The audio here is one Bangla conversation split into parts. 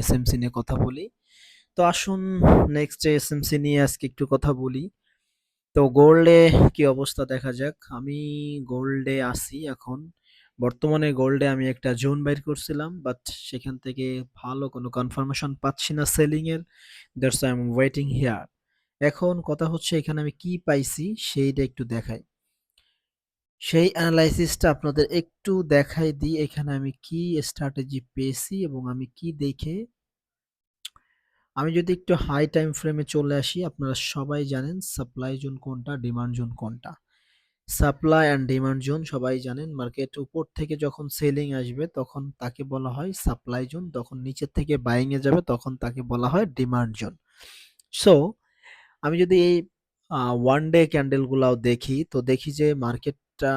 এসএমসি নিয়ে কথা বলি। তো আসুন নেক্সট এসএমসি নিয়ে আজকে একটু কথা বলি। তো গোল্ডে কি অবস্থা দেখা যাক। আমি গোল্ডে আছি এখন। বর্তমানে গোল্ডে আমি একটা জোন বাইর করছিলাম, বাট সেখান থেকে ভালো কোনো কনফার্মেশন পাচ্ছি না সেলিং এর। That's I am waiting here. এখন কথা হচ্ছে এখানে আমি কি পাইছি সেইটা একটু দেখাই। সেই অ্যানালাইসিসটা আপনাদের একটু দেখাই দিই। এখানে আমি কি স্ট্র্যাটেজি পেয়েছি এবং আমি কি দেখে, আমি যদি একটু হাই টাইম ফ্রেমে চলে আসি, আপনারা সবাই জানেন সাপ্লাই জোন কোনটা, ডিমান্ড জোন কোনটা। সাপ্লাই অ্যান্ড ডিমান্ড জোন সবাই জানেন। মার্কেট উপর থেকে যখন সেলিং আসবে তখন তাকে বলা হয় সাপ্লাই জোন, তখন নিচের থেকে বাইং এ যাবে তখন তাকে বলা হয় ডিমান্ড জোন। সো আমি যদি এই ওয়ান ডে ক্যান্ডেল গুলাও দেখি, তো দেখি যে মার্কেটটা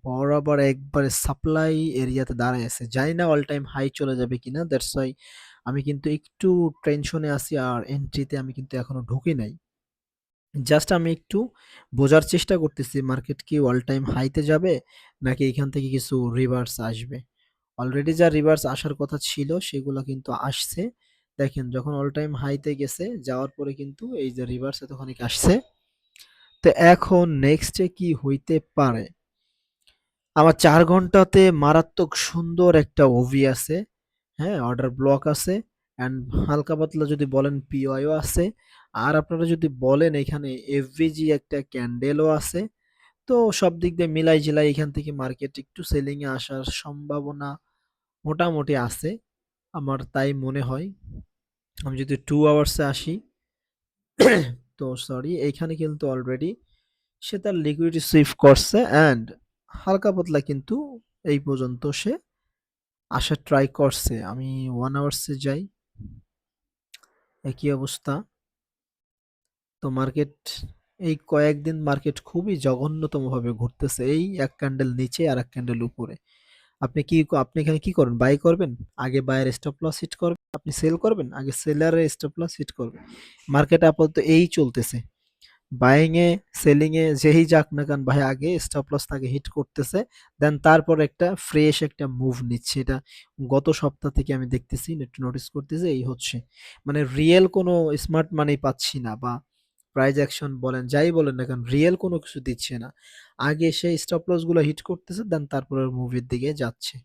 বরাবর একবারে সাপ্লাই এরিয়াতে দাঁড়ায় আছে। জানি না অল টাইম হাই চলে যাবে কিনা, দ্যাটস ওয়াই আমি কিন্তু একটু টেনশনে আছি আর এন্ট্রিতে আমি কিন্তু এখনো ঢুকি নাই। জাস্ট আমি একটু বোঝার চেষ্টা করতেছি মার্কেট কি অল টাইম হাইতে যাবে নাকি এখান থেকে কিছু রিভার্স আসবে। অলরেডি যা রিভার্স আসার কথা ছিল সেগুলো কিন্তু আসছে। দেখেন যখন অল টাইম হাইতে গেছে যাওয়ার পরে কিন্তু এই যে রিভার্স এতখানি আসছে। তো এখন নেক্সটে কি হইতে পারে, আমার 4 ঘন্টাতে মারাত্মক সুন্দর একটা ওভি আছে, হ্যাঁ অর্ডার ব্লক আছে, অ্যান্ড হালকা পাতলা যদি বলেন পিওআইও আছে। আর আপনারা যদি বলেন এখানে এফভিজি একটা ক্যান্ডেলও আছে। তো সব দিক দিয়ে মিলাই জিলাই এখান থেকে মার্কেট একটু সেলিং এ আসার সম্ভাবনা মোটামুটি আছে, আমার তাই মনে হয়। আমি যদি 2 আওয়ার্সে আসি, তো সরি এইখানে কিন্তু অলরেডি সে তার লিকুইডিটি সুইফট করছে অ্যান্ড হালকা পাতলা কিন্তু এই পর্যন্ত সে আসার ট্রাই করছে। আমি 1 আওয়ার্সে যাই, একই অবস্থা। তো মার্কেট এই কয়েকদিন মার্কেট খুবই জঘন্যতম ভাবে ঘুরতেছে, এই এক ক্যান্ডেল নিচে আর এক ক্যান্ডেল উপরে। আপনি এখানে কি করবেন, বাই করবেন, আগে বায়ের স্টপ লস হিট করবেন, আপনি সেল করবেন আগে সেলারের স্টপ লস হিট করবেন। মার্কেট আপাতত এই চলতেছে, বাইং এ সেলিং এ যেই যাক না কেন ভাই আগে স্টপ লস তাকে হিট করতেছে, দেন তারপর একটা ফ্রেশ একটা মুভ নিচ্ছে। এটা গত সপ্তাহ থেকে আমি দেখতেছি, একটু নোটিস করতেছি এই হচ্ছে। মানে রিয়েল কোনো স্মার্ট মানি পাচ্ছি না, বা প্রাইজ অ্যাকশন বলেন যাই বলেন না কেন রিয়েল কোনো কিছু দিচ্ছে না। আগে সেই স্টপ লস গুলো হিট করতেছে দেন তারপরে মুভির দিকে যাচ্ছে।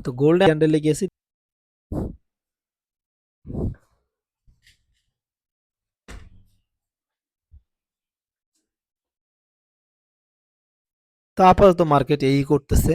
তো গোল্ড ক্যান্ডেলে গেছি। তো আপাতত মার্কেট এই করতেছে।